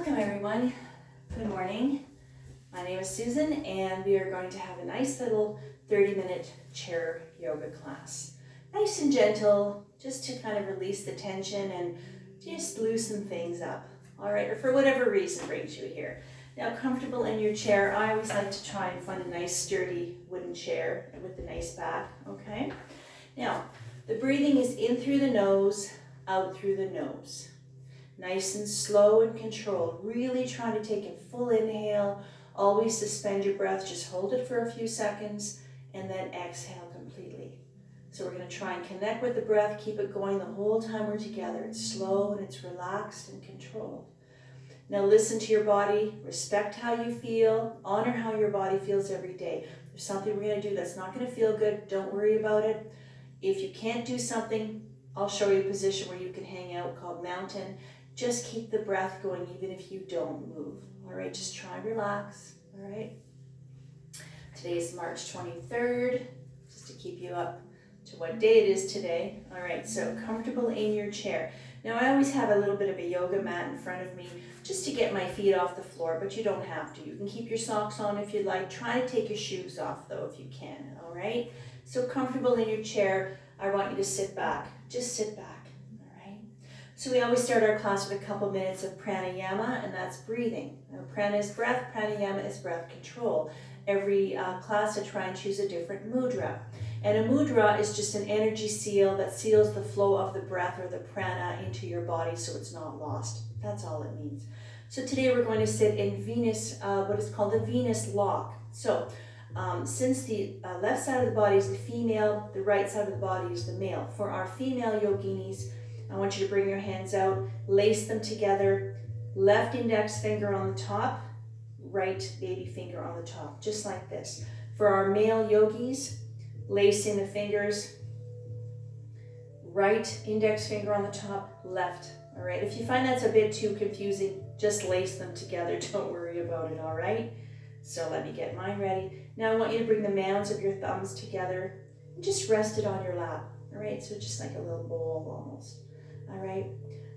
Welcome everyone. Good morning. My name is Susan and we are going to have a nice little 30-minute chair yoga class. Nice and gentle, just to kind of release the tension and just loosen things up. All right, or for whatever reason brings you here. Now, comfortable in your chair. I always like to try and find a nice sturdy wooden chair with a nice back, okay? Now, the breathing is in through the nose, out through the nose. Nice and slow and controlled. Really trying to take a full inhale. Always suspend your breath. Just hold it for a few seconds and then exhale completely. So we're going to try and connect with the breath. Keep it going the whole time we're together. It's slow and it's relaxed and controlled. Now listen to your body. Respect how you feel. Honor how your body feels every day. If there's something we're going to do that's not going to feel good, don't worry about it. If you can't do something, I'll show you a position where you can hang out called mountain. Just keep the breath going even if you don't move. All right, just try and relax. All right. Today is March 23rd, just to keep you up to what day it is today. All right, so comfortable in your chair. Now I always have a little bit of a yoga mat in front of me just to get my feet off the floor, but you don't have to. You can keep your socks on if you'd like. Try to take your shoes off though if you can, all right? So comfortable in your chair, I want you to sit back. Just sit back. So we always start our class with a couple minutes of pranayama, and that's breathing. Now, prana is breath, pranayama is breath control. Every class I try and choose a different mudra. And a mudra is just an energy seal that seals the flow of the breath or the prana into your body so it's not lost. That's all it means. So today we're going to sit in Venous, what is called the Venous Lock. So since the left side of the body is the female, the right side of the body is the male. For our female yoginis, I want you to bring your hands out, lace them together, left index finger on the top, right baby finger on the top, just like this. For our male yogis, lacing the fingers, right index finger on the top, left, all right? If you find that's a bit too confusing, just lace them together, don't worry about it, all right? So let me get mine ready. Now I want you to bring the mounds of your thumbs together and just rest it on your lap, all right? So just like a little bowl almost. All right,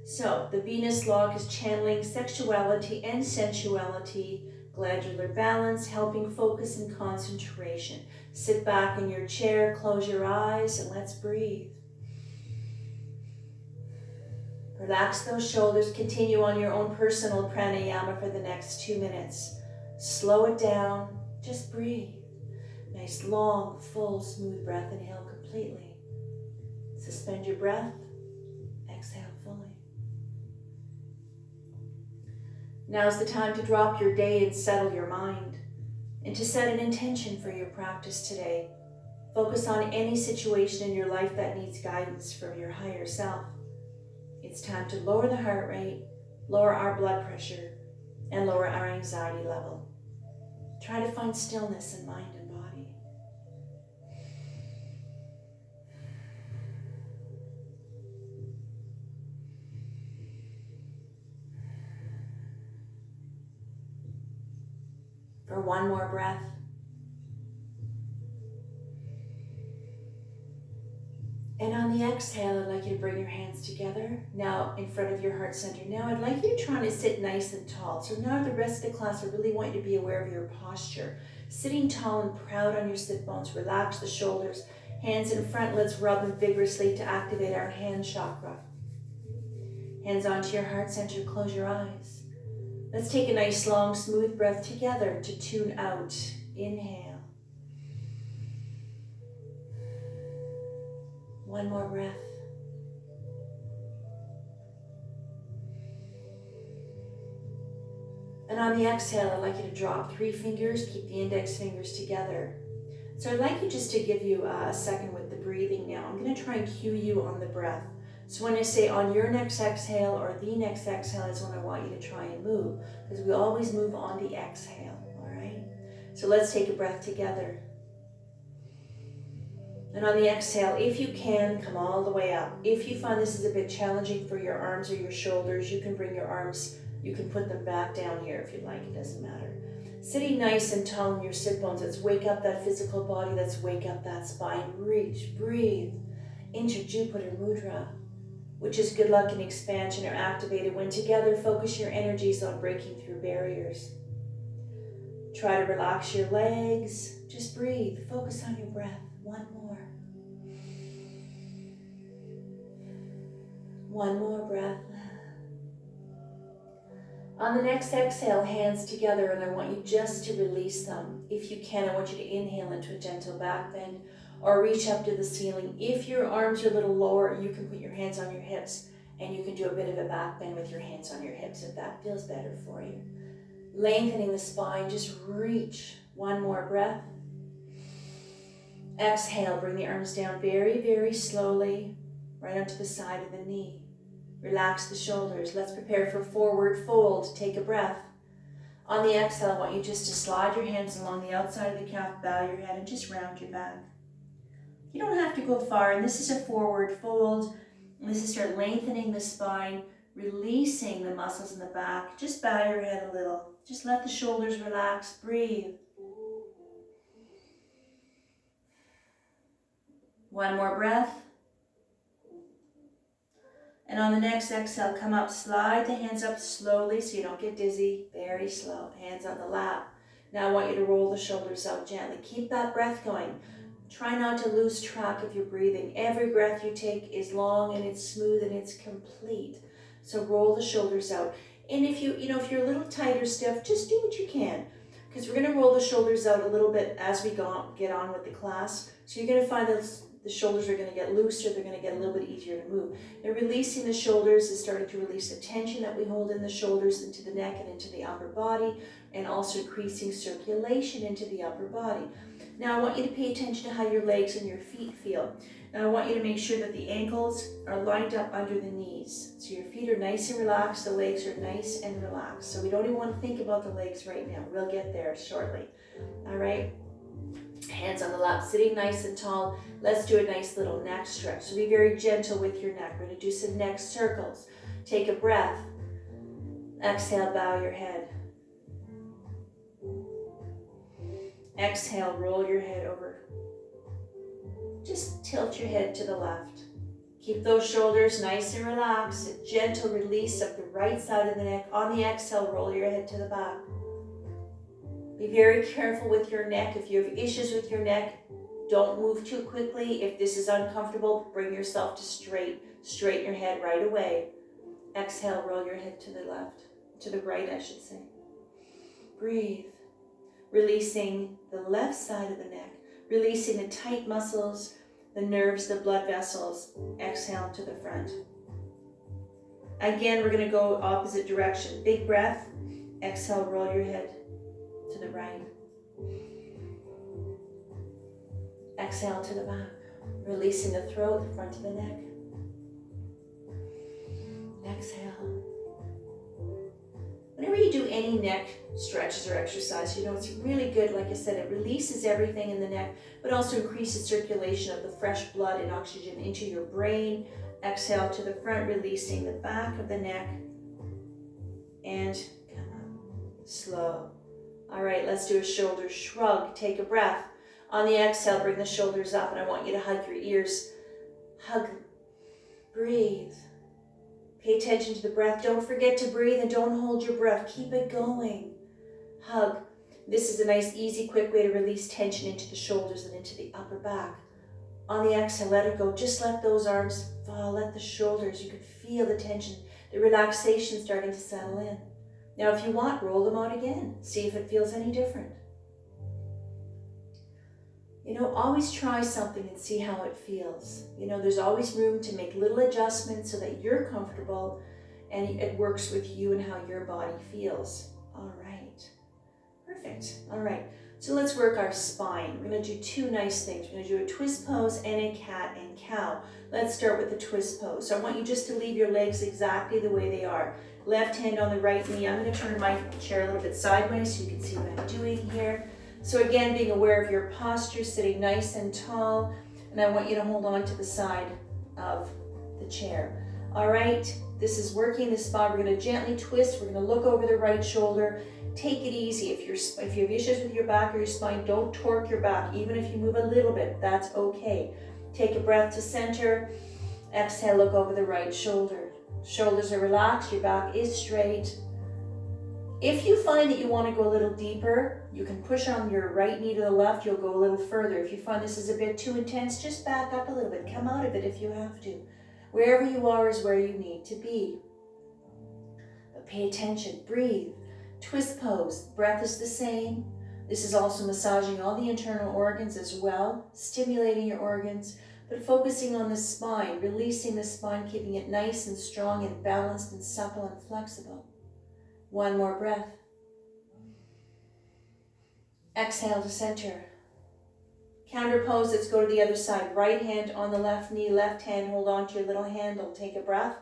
so the Venous Lock is channeling sexuality and sensuality, glandular balance, helping focus and concentration. Sit back in your chair, close your eyes, and let's breathe. Relax those shoulders. Continue on your own personal pranayama for the next 2 minutes. Slow it down. Just breathe. Nice, long, full, smooth breath. Inhale completely. Suspend your breath. Exhale fully. Now's the time to drop your day and settle your mind, and to set an intention for your practice today. Focus on any situation in your life that needs guidance from your higher self. It's time to lower the heart rate, lower our blood pressure, and lower our anxiety level. Try to find stillness in mind and body. For one more breath. And on the exhale, I'd like you to bring your hands together, now in front of your heart center. Now I'd like you to try to sit nice and tall. So now the rest of the class, I really want you to be aware of your posture. Sitting tall and proud on your sit bones. Relax the shoulders. Hands in front, let's rub them vigorously to activate our hand chakra. Hands onto your heart center, close your eyes. Let's take a nice long smooth breath together to tune out. Inhale. One more breath. And on the exhale, I'd like you to drop 3 fingers, keep the index fingers together. So I'd like you just to give you a second with the breathing now. I'm going to try and cue you on the breath. So when I say on your next exhale or the next exhale is when I want you to try and move, because we always move on the exhale, all right? So let's take a breath together. And on the exhale, if you can, come all the way up. If you find this is a bit challenging for your arms or your shoulders, you can bring your arms, you can put them back down here if you like, it doesn't matter. Sitting nice and tall in your sit bones, let's wake up that physical body, let's wake up that spine. Reach, breathe into Jupiter Mudra. which is good luck and expansion, are activated when together focus your energies on breaking through barriers. Try to relax your legs. Just breathe. Focus on your breath. One more. One more breath. On the next exhale, hands together, and I want you just to release them. If you can, I want you to inhale into a gentle back bend or reach up to the ceiling. If your arms are a little lower, you can put your hands on your hips and you can do a bit of a back bend with your hands on your hips if that feels better for you. Lengthening the spine, just reach. One more breath. Exhale, bring the arms down very, very slowly, right onto the side of the knee. Relax the shoulders. Let's prepare for forward fold. Take a breath. On the exhale, I want you just to slide your hands along the outside of the calf, bow your head, and just round your back. You don't have to go far, and this is a forward fold. And this is start lengthening the spine, releasing the muscles in the back. Just bow your head a little. Just let the shoulders relax. Breathe. One more breath. And on the next exhale, come up, slide the hands up slowly so you don't get dizzy. Very slow. Hands on the lap. Now I want you to roll the shoulders out gently. Keep that breath going. Try not to lose track of your breathing. Every breath you take is long and it's smooth and it's complete. So roll the shoulders out. And if if you're a little tight or stiff, just do what you can. Because we're going to roll the shoulders out a little bit as we get on with the class. So you're going to find that the shoulders are going to get looser. They're going to get a little bit easier to move. And releasing the shoulders is starting to release the tension that we hold in the shoulders into the neck and into the upper body, and also increasing circulation into the upper body. Now I want you to pay attention to how your legs and your feet feel. Now I want you to make sure that the ankles are lined up under the knees. So your feet are nice and relaxed, the legs are nice and relaxed. So we don't even want to think about the legs right now. We'll get there shortly. All right? Hands on the lap, sitting nice and tall. Let's do a nice little neck stretch. So be very gentle with your neck. We're going to do some neck circles. Take a breath. Exhale, bow your head. Exhale, roll your head over. Just tilt your head to the left. Keep those shoulders nice and relaxed. A gentle release of the right side of the neck. On the exhale, roll your head to the back. Be very careful with your neck. If you have issues with your neck, don't move too quickly. If this is uncomfortable, bring yourself to straight. Straighten your head right away. Exhale, roll your head to the left, to the right, I should say. Breathe. Releasing the left side of the neck, releasing the tight muscles, the nerves, the blood vessels. Exhale to the front. Again, we're going to go opposite direction. Big breath. Exhale, roll your head to the right. Exhale to the back, releasing the throat, the front of the neck. Exhale. Whenever you do any neck stretches or exercise, it's really good. Like I said, it releases everything in the neck, but also increases circulation of the fresh blood and oxygen into your brain. Exhale to the front, releasing the back of the neck. And come up, slow. All right, let's do a shoulder shrug. Take a breath. On the exhale, bring the shoulders up, and I want you to hug your ears. Hug, breathe. Pay attention to the breath. Don't forget to breathe and don't hold your breath. Keep it going. Hug. This is a nice, easy, quick way to release tension into the shoulders and into the upper back. On the exhale, let it go. Just let those arms fall. Let the shoulders, you can feel the tension, the relaxation starting to settle in. Now, if you want, roll them out again. See if it feels any different. Always try something and see how it feels. There's always room to make little adjustments so that you're comfortable and it works with you and how your body feels. All right. Perfect. All right. So let's work our spine. We're going to do two nice things. We're going to do a twist pose and a cat and cow. Let's start with the twist pose. So I want you just to leave your legs exactly the way they are. Left hand on the right knee. I'm going to turn my chair a little bit sideways so you can see what I'm doing here. So again, being aware of your posture, sitting nice and tall, and I want you to hold on to the side of the chair. All right, this is working the spine. We're going to gently twist. We're going to look over the right shoulder. Take it easy. If you have issues with your back or your spine, don't torque your back. Even if you move a little bit, that's okay. Take a breath to center. Exhale, look over the right shoulder. Shoulders are relaxed, your back is straight. If you find that you want to go a little deeper, you can push on your right knee to the left, you'll go a little further. If you find this is a bit too intense, just back up a little bit. Come out of it if you have to. Wherever you are is where you need to be. But pay attention, breathe. Twist pose, breath is the same. This is also massaging all the internal organs as well, stimulating your organs, but focusing on the spine, releasing the spine, keeping it nice and strong and balanced and supple and flexible. One more breath. Exhale to center. Counter pose, let's go to the other side. Right hand on the left knee, left hand, hold on to your little handle. Take a breath.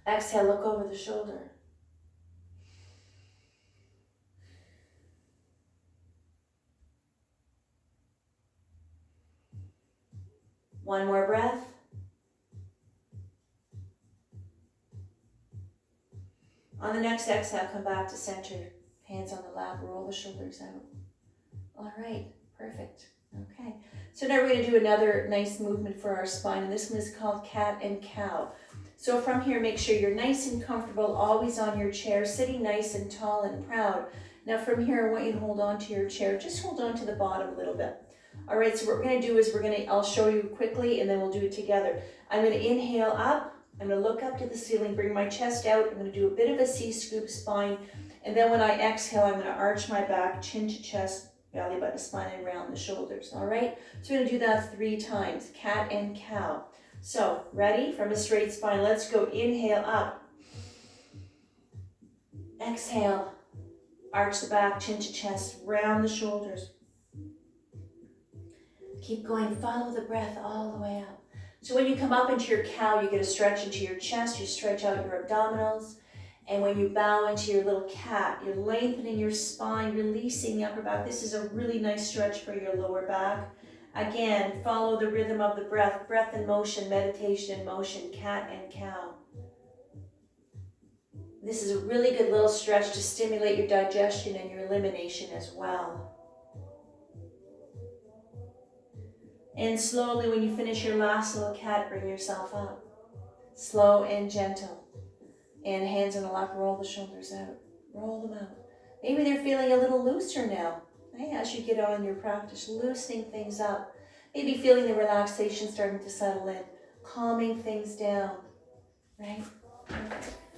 Exhale, look over the shoulder. One more breath. On the next exhale, come back to center. Hands on the lap, roll the shoulders out. All right, perfect. Okay, so now we're going to do another nice movement for our spine, and this one is called cat and cow. So from here, make sure you're nice and comfortable, always on your chair, sitting nice and tall and proud. Now from here, I want you to hold on to your chair. Just hold on to the bottom a little bit. All right, so what we're going to do is I'll show you quickly, and then we'll do it together. I'm going to inhale up. I'm going to look up to the ceiling, bring my chest out. I'm going to do a bit of a C-scoop spine. And then when I exhale, I'm going to arch my back, chin to chest, belly button, spine, and round the shoulders. All right? So we're going to do that 3 times, cat and cow. So, ready? From a straight spine, let's go. Inhale up. Exhale. Arch the back, chin to chest, round the shoulders. Keep going. Follow the breath all the way up. So when you come up into your cow, you get a stretch into your chest, you stretch out your abdominals. And when you bow into your little cat, you're lengthening your spine, releasing the upper back. This is a really nice stretch for your lower back. Again, follow the rhythm of the breath. Breath in motion, meditation in motion, cat and cow. This is a really good little stretch to stimulate your digestion and your elimination as well. And slowly, when you finish your last little cat, bring yourself up. Slow and gentle. And hands on the lap, roll the shoulders out. Roll them out. Maybe they're feeling a little looser now. Right? As you get on your practice, loosening things up. Maybe feeling the relaxation starting to settle in. Calming things down. Right?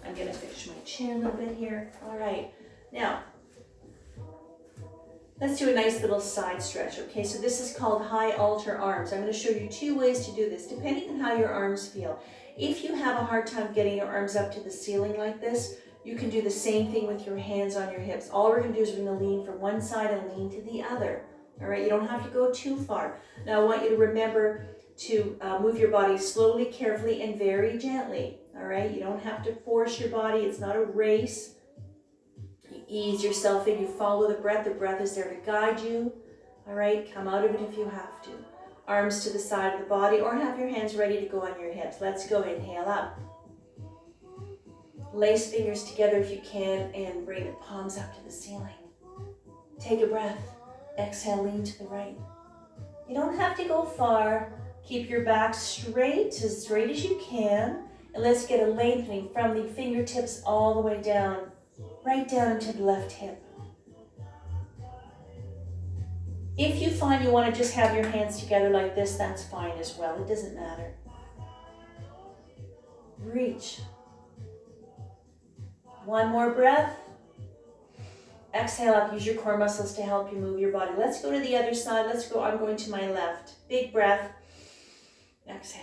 I'm going to fix my chair a little bit here. All right. Now, let's do a nice little side stretch, okay? So this is called high altar arms. I'm going to show you 2 ways to do this, depending on how your arms feel. If you have a hard time getting your arms up to the ceiling like this, you can do the same thing with your hands on your hips. All we're going to do is we're going to lean from one side and lean to the other, all right? You don't have to go too far. Now, I want you to remember to move your body slowly, carefully, and very gently, all right? You don't have to force your body. It's not a race. You ease yourself in, you follow the breath is there to guide you, all right? Come out of it if you have to. Arms to the side of the body, or have your hands ready to go on your hips. Let's go, inhale up. Lace fingers together if you can, and bring the palms up to the ceiling. Take a breath, exhale, lean to the right. You don't have to go far. Keep your back straight as you can, and let's get a lengthening from the fingertips all the way down, right down into the left hip. If you find you want to just have your hands together like this, that's fine as well. It doesn't matter. Reach. One more breath. Exhale up. Use your core muscles to help you move your body. Let's go to the other side. Let's go. I'm going to my left. Big breath. Exhale.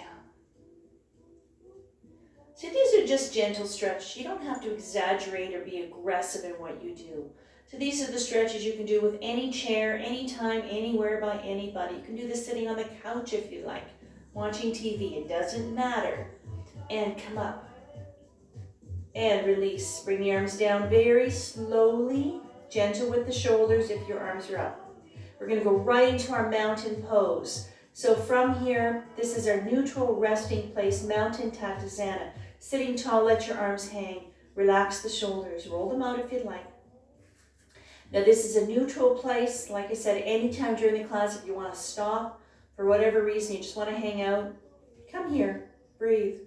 So these are just gentle stretches. You don't have to exaggerate or be aggressive in what you do. So these are the stretches you can do with any chair, anytime, anywhere, by anybody. You can do this sitting on the couch if you like, watching TV. It doesn't matter. And come up. And release. Bring the arms down very slowly, gentle with the shoulders if your arms are up. We're going to go right into our mountain pose. So from here, this is our neutral resting place, mountain Tadasana. Sitting tall, let your arms hang. Relax the shoulders. Roll them out if you'd like. Now this is a neutral place. Like I said, anytime during the class, if you want to stop, for whatever reason, you just want to hang out, Come here, breathe.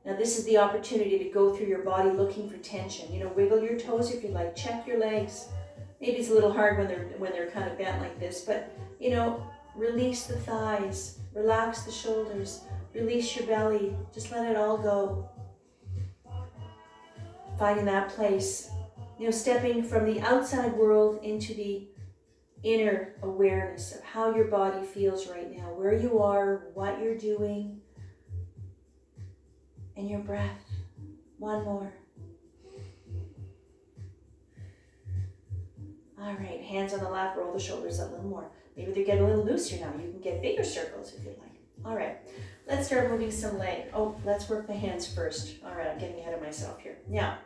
Now this is the opportunity to go through your body looking for tension. You know, wiggle your toes if you like, check your legs. Maybe it's a little hard when they're kind of bent like this, but you know, release the thighs, relax the shoulders, release your belly, just let it all go. Finding that place, you know, stepping from the outside world into the inner awareness of how your body feels right now, where you are, what you're doing, and your breath. One more. All right, hands on the lap, roll the shoulders a little more. Maybe they're getting a little looser now. You can get bigger circles if you like. All right, let's start moving some leg. Oh, let's work the hands first. All right, I'm getting ahead of myself here. Now,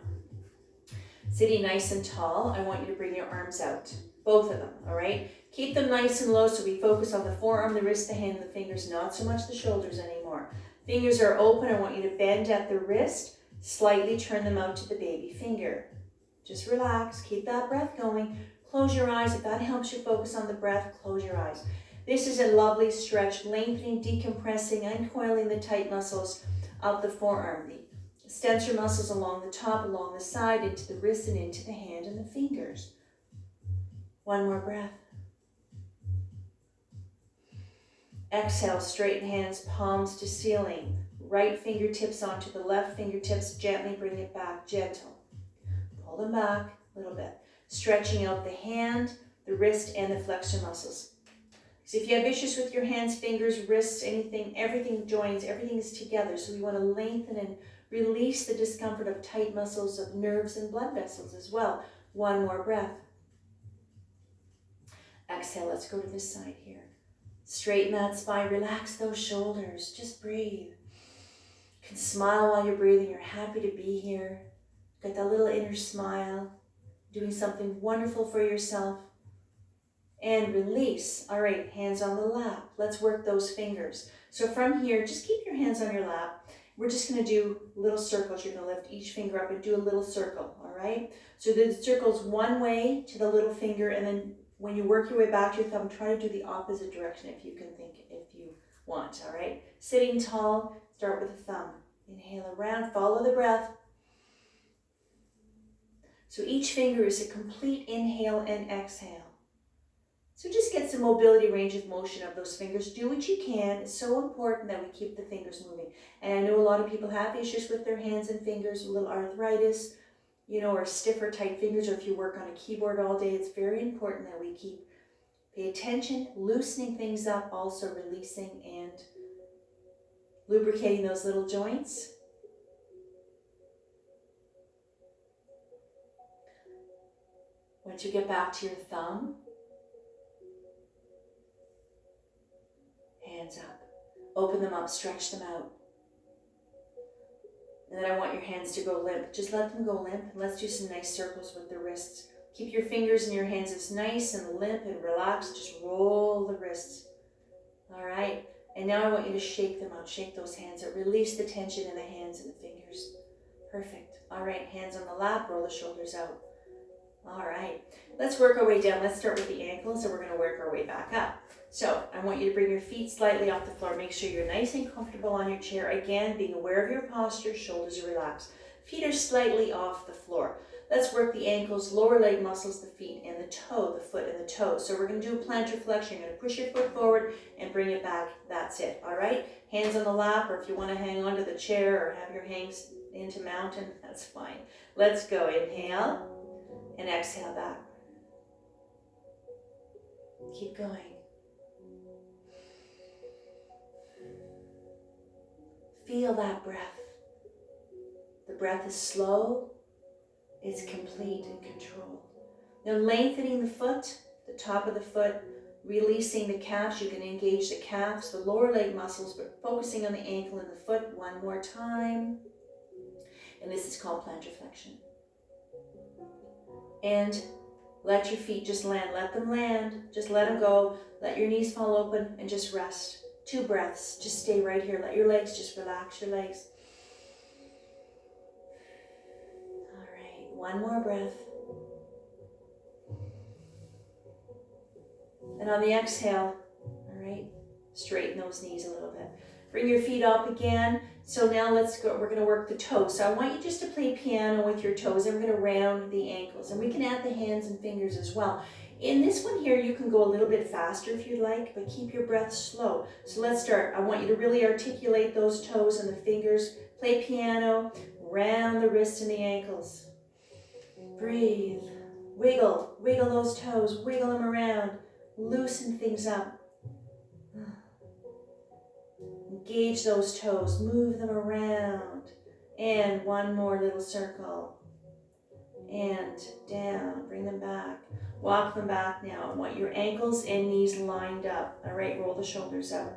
sitting nice and tall, I want you to bring your arms out, both of them, all right? Keep them nice and low so we focus on the forearm, the wrist, the hand, and the fingers, not so much the shoulders anymore. Fingers are open. I want you to bend at the wrist, slightly turn them out to the baby finger. Just relax, keep that breath going. Close your eyes. If that helps you focus on the breath, close your eyes. This is a lovely stretch, lengthening, decompressing, uncoiling the tight muscles of the forearm, the extensor muscles along the top, along the side, into the wrist and into the hand and the fingers. One more breath. Exhale, straighten hands, palms to ceiling. Right fingertips onto the left fingertips. Gently bring it back, gentle. Pull them back a little bit. Stretching out the hand, the wrist, and the flexor muscles. So if you have issues with your hands, fingers, wrists, anything, everything joins, everything is together. So we want to lengthen and release the discomfort of tight muscles, of nerves and blood vessels as well. One more breath. Exhale, let's go to this side here. Straighten that spine, relax those shoulders, just breathe. You can smile while you're breathing, you're happy to be here. Got that little inner smile, doing something wonderful for yourself. And release. All right, hands on the lap. Let's work those fingers. So from here, just keep your hands on your lap. We're just going to do little circles. You're going to lift each finger up and do a little circle, all right? So the circle's one way to the little finger, and then when you work your way back to your thumb, try to do the opposite direction if you want, all right? Sitting tall, start with the thumb. Inhale around, follow the breath. So each finger is a complete inhale and exhale. So just get some mobility, range of motion of those fingers. Do what you can. It's so important that we keep the fingers moving. And I know a lot of people have issues with their hands and fingers, a little arthritis, you know, or stiffer, tight fingers, or if you work on a keyboard all day, it's very important that we pay attention, loosening things up, also releasing and lubricating those little joints. Once you get back to your thumb, hands up. Open them up, stretch them out. And then I want your hands to go limp. Just let them go limp. And let's do some nice circles with the wrists. Keep your fingers and your hands as nice and limp and relaxed. Just roll the wrists. All right. And now I want you to shake them out. Shake those hands out. Release the tension in the hands and the fingers. Perfect. All right. Hands on the lap. Roll the shoulders out. All right. Let's work our way down. Let's start with the ankles and we're going to work our way back up. So I want you to bring your feet slightly off the floor. Make sure you're nice and comfortable on your chair. Again, being aware of your posture, shoulders are relaxed. Feet are slightly off the floor. Let's work the ankles, lower leg muscles, the feet, and the toe, the foot and the toe. So we're going to do a plantarflexion. You're going to push your foot forward and bring it back. That's it. All right? Hands on the lap, or if you want to hang onto the chair or have your hands into mountain, that's fine. Let's go. Inhale and exhale back. Keep going. Feel that breath. The breath is slow, it's complete and controlled. Now lengthening the foot, the top of the foot, releasing the calves. You can engage the calves, the lower leg muscles, but focusing on the ankle and the foot one more time. And this is called plantarflexion. And let your feet just land. Let them land. Just let them go. Let your knees fall open and just rest. 2 breaths. Just stay right here. Let your legs just relax your legs. All right. One more breath. And on the exhale, right? Straighten those knees a little bit. Bring your feet up again. So now let's go, we're gonna work the toes. So I want you just to play piano with your toes, and we're gonna round the ankles. And we can add the hands and fingers as well. In this one here, you can go a little bit faster if you'd like, but keep your breath slow. So let's start. I want you to really articulate those toes and the fingers. Play piano, round the wrists and the ankles. Breathe. Wiggle, wiggle those toes, wiggle them around. Loosen things up. Engage those toes, move them around. And one more little circle. And down, bring them back. Walk them back now. I want your ankles and knees lined up. All right, roll the shoulders out.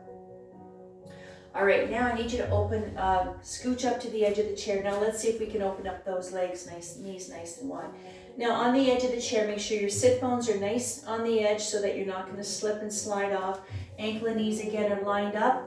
All right, now I need you to open, scooch up to the edge of the chair. Now let's see if we can open up those legs, knees nice and wide. Now on the edge of the chair, make sure your sit bones are nice on the edge so that you're not going to slip and slide off. Ankle and knees again are lined up.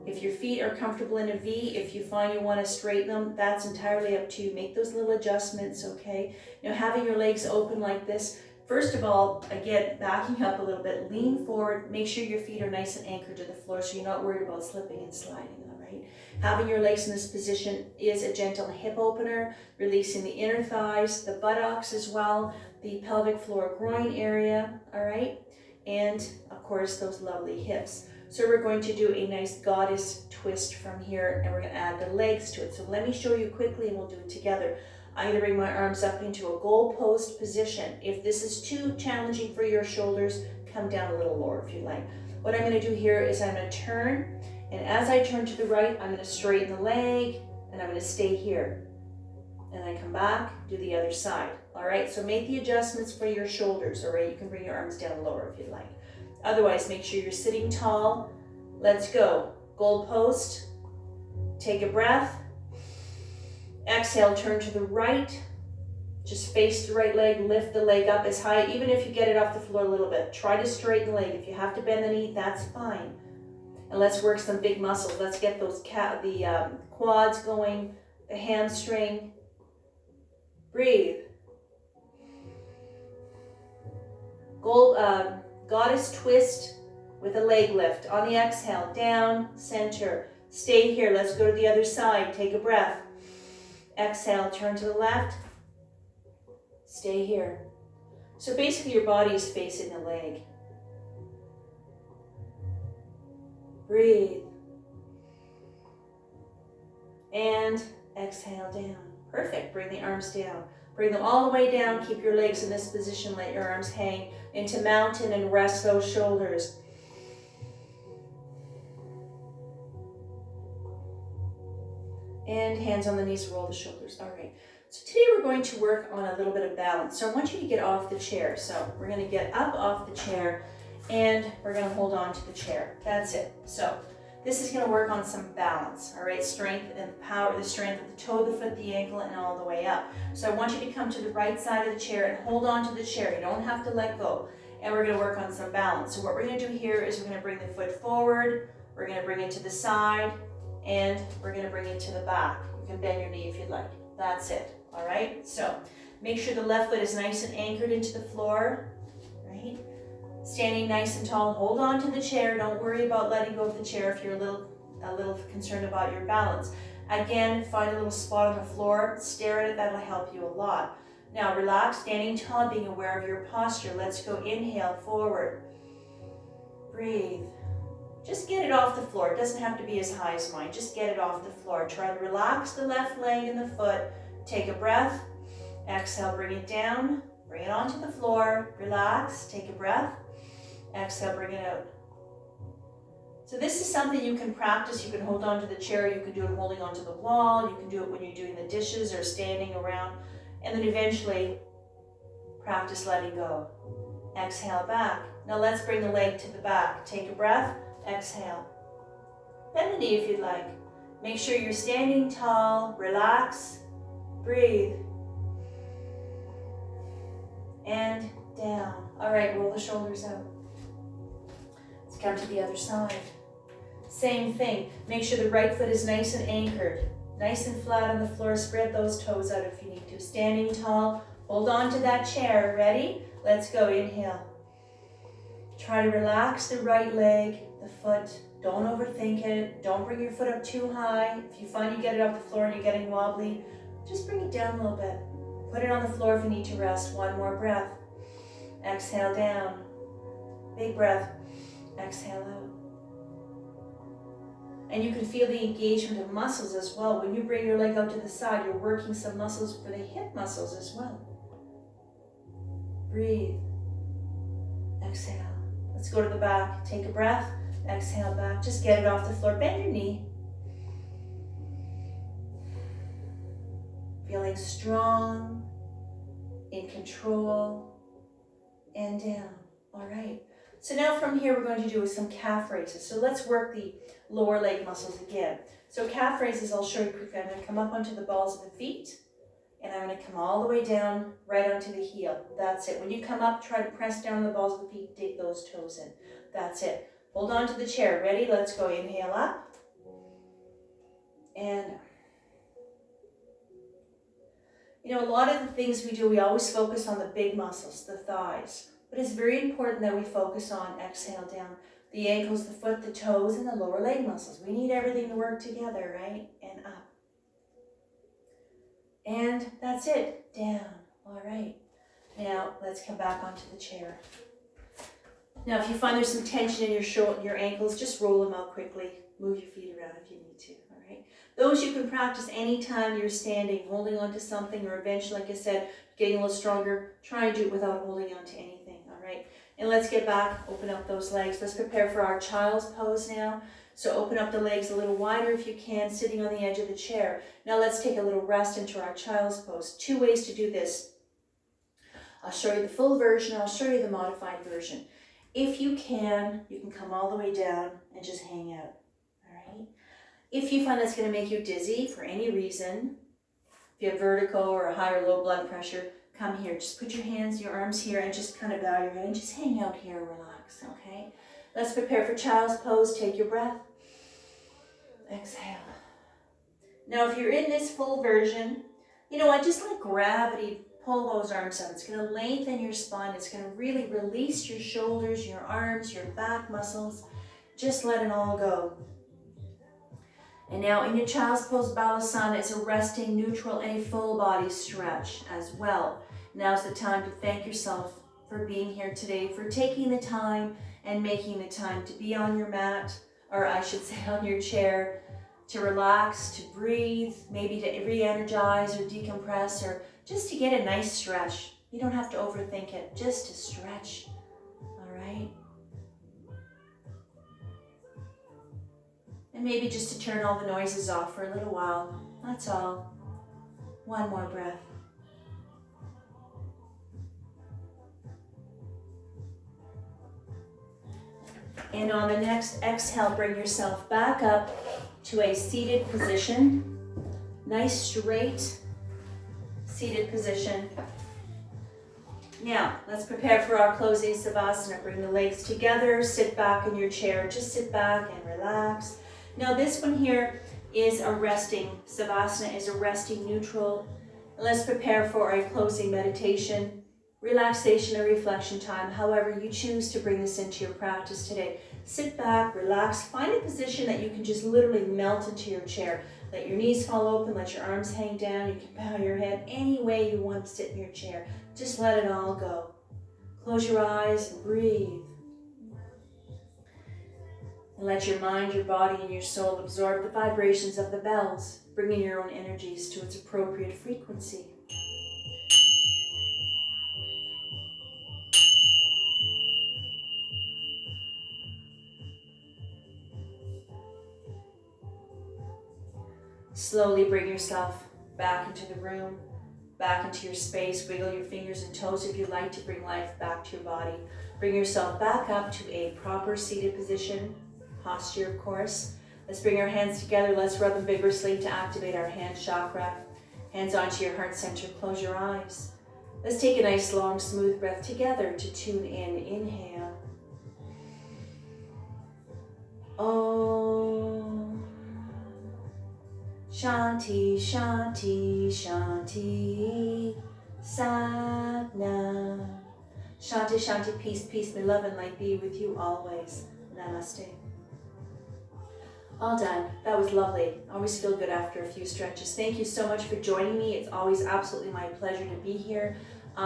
If your feet are comfortable in a V, if you find you want to straighten them, that's entirely up to you. Make those little adjustments, okay? Now having your legs open like this, first of all, again, backing up a little bit, lean forward, make sure your feet are nice and anchored to the floor so you're not worried about slipping and sliding, all right? Having your legs in this position is a gentle hip opener, releasing the inner thighs, the buttocks as well, the pelvic floor groin area, all right? And of course, those lovely hips. So we're going to do a nice goddess twist from here, and we're going to add the legs to it. So let me show you quickly and we'll do it together. I'm going to bring my arms up into a goalpost position. If this is too challenging for your shoulders, come down a little lower if you like. What I'm going to do here is I'm going to turn, and as I turn to the right, I'm going to straighten the leg, and I'm going to stay here. And I come back, do the other side. All right, so make the adjustments for your shoulders, all right? You can bring your arms down lower if you'd like. Otherwise, make sure you're sitting tall. Let's go. Goalpost. Take a breath. Exhale, turn to the right. Just face the right leg, lift the leg up as high, even if you get it off the floor a little bit. Try to straighten the leg. If you have to bend the knee, that's fine. And let's work some big muscles. Let's get those quads going, the hamstring. Breathe. Goddess twist with a leg lift. On the exhale, down, center. Stay here. Let's go to the other side. Take a breath. Exhale, turn to the left. Stay here. So basically your body is facing the leg. Breathe. And exhale down. Perfect. Bring the arms down. Bring them all the way down. Keep your legs in this position. Let your arms hang into mountain and rest those shoulders. And hands on the knees, roll the shoulders. All right. So today we're going to work on a little bit of balance. So I want you to get off the chair. So we're going to get up off the chair and we're going to hold on to the chair. That's it. So this is going to work on some balance, all right? Strength and power, the strength of the toe, the foot, the ankle, and all the way up. So I want you to come to the right side of the chair and hold on to the chair. You don't have to let go. And we're going to work on some balance. So what we're going to do here is we're going to bring the foot forward, we're going to bring it to the side, and we're going to bring it to the back. You can bend your knee if you'd like. That's it, all right? So make sure the left foot is nice and anchored into the floor, right? Standing nice and tall, hold on to the chair. Don't worry about letting go of the chair if you're a little concerned about your balance. Again, find a little spot on the floor, stare at it, that'll help you a lot. Now relax, standing tall, being aware of your posture. Let's go, inhale, forward. Breathe. Just get it off the floor. It doesn't have to be as high as mine. Just get it off the floor. Try to relax the left leg and the foot. Take a breath. Exhale, bring it down. Bring it onto the floor. Relax, take a breath. Exhale, bring it out. So this is something you can practice. You can hold on to the chair. You can do it holding onto the wall. You can do it when you're doing the dishes or standing around. And then eventually practice letting go. Exhale back. Now let's bring the leg to the back. Take a breath. Exhale. Bend the knee if you'd like. Make sure you're standing tall. Relax. Breathe. And down. All right, roll the shoulders out. Let's come to the other side. Same thing. Make sure the right foot is nice and anchored. Nice and flat on the floor. Spread those toes out if you need to. Standing tall. Hold on to that chair. Ready? Let's go. Inhale. Try to relax the right leg. the foot. Don't overthink it. Don't bring your foot up too high. If you find you get it off the floor and you're getting wobbly, just bring it down a little bit. Put it on the floor if you need to rest. One more breath. Exhale down. Big breath. Exhale out. And you can feel the engagement of muscles as well. When you bring your leg out to the side, you're working some muscles for the hip muscles as well. Breathe. Exhale. Let's go to the back. Take a breath. Exhale back. Just get it off the floor. Bend your knee. Feeling strong, in control, and down. All right. So now from here, we're going to do some calf raises. So let's work the lower leg muscles again. So calf raises, I'll show you quickly. I'm going to come up onto the balls of the feet, and I'm going to come all the way down, right onto the heel. That's it. When you come up, try to press down the balls of the feet, dig those toes in. That's it. Hold on to the chair. Ready? Let's go. Inhale up. And you know, a lot of the things we do, we always focus on the big muscles, the thighs. But it's very important that we focus on, exhale down, the ankles, the foot, the toes, and the lower leg muscles. We need everything to work together, right? And up. And that's it. Down. All right. Now, let's come back onto the chair. Now, if you find there's some tension in your ankles, just roll them out quickly. Move your feet around if you need to, all right? Those you can practice anytime you're standing, holding on to something, or eventually, like I said, getting a little stronger. Try and do it without holding on to anything, all right? And let's get back, open up those legs. Let's prepare for our child's pose now. So open up the legs a little wider if you can, sitting on the edge of the chair. Now let's take a little rest into our child's pose. 2 ways to do this. I'll show you the full version, I'll show you the modified version. If you can come all the way down and just hang out, all right? If you find that's gonna make you dizzy for any reason, if you have vertigo or a high or low blood pressure, come here. Just put your hands, your arms here, and just kind of bow your head and just hang out here and relax, okay? Let's prepare for child's pose. Take your breath. Exhale. Now, if you're in this full version, you know what, just let gravity pull those arms out. It's going to lengthen your spine. It's going to really release your shoulders, your arms, your back muscles. Just let it all go. And now in your child's pose, Balasana is a resting, neutral, and a full body stretch as well. Now's the time to thank yourself for being here today, for taking the time and making the time to be on your mat, or I should say on your chair, to relax, to breathe, maybe to re-energize or decompress, or just to get a nice stretch. You don't have to overthink it, just to stretch, all right? And maybe just to turn all the noises off for a little while, that's all. One more breath. And on the next exhale, bring yourself back up to a seated position. Nice straight seated position. Now, let's prepare for our closing Savasana. Bring the legs together, sit back in your chair. Just sit back and relax. Now this one here is a resting, Savasana is a resting neutral. Let's prepare for a closing meditation, relaxation or reflection time, however you choose to bring this into your practice today. Sit back, relax, find a position that you can just literally melt into your chair. Let your knees fall open, let your arms hang down, you can bow your head any way you want to sit in your chair. Just let it all go. Close your eyes and breathe. And let your mind, your body, and your soul absorb the vibrations of the bells, bringing your own energies to its appropriate frequency. Slowly bring yourself back into the room, back into your space. Wiggle your fingers and toes if you like to bring life back to your body. Bring yourself back up to a proper seated position, posture of course. Let's bring our hands together. Let's rub them vigorously to activate our hand chakra. Hands onto your heart center. Close your eyes. Let's take a nice long smooth breath together to tune in. Inhale. Om. Shanti, Shanti, Shanti, Satnam. Shanti, Shanti, peace, peace, may love and light be with you always. Namaste. All done. That was lovely. Always feel good after a few stretches. Thank you so much for joining me. It's always absolutely my pleasure to be here.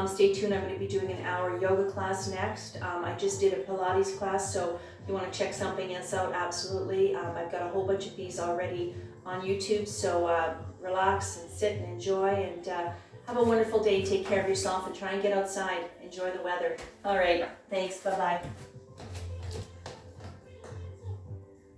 Stay tuned. I'm going to be doing an hour yoga class next. I just did a Pilates class, so if you want to check something else out, absolutely. I've got a whole bunch of these already on YouTube, so relax and sit and enjoy, and have a wonderful day. Take care of yourself and try and get outside. Enjoy the weather. All right. Thanks. Bye-bye.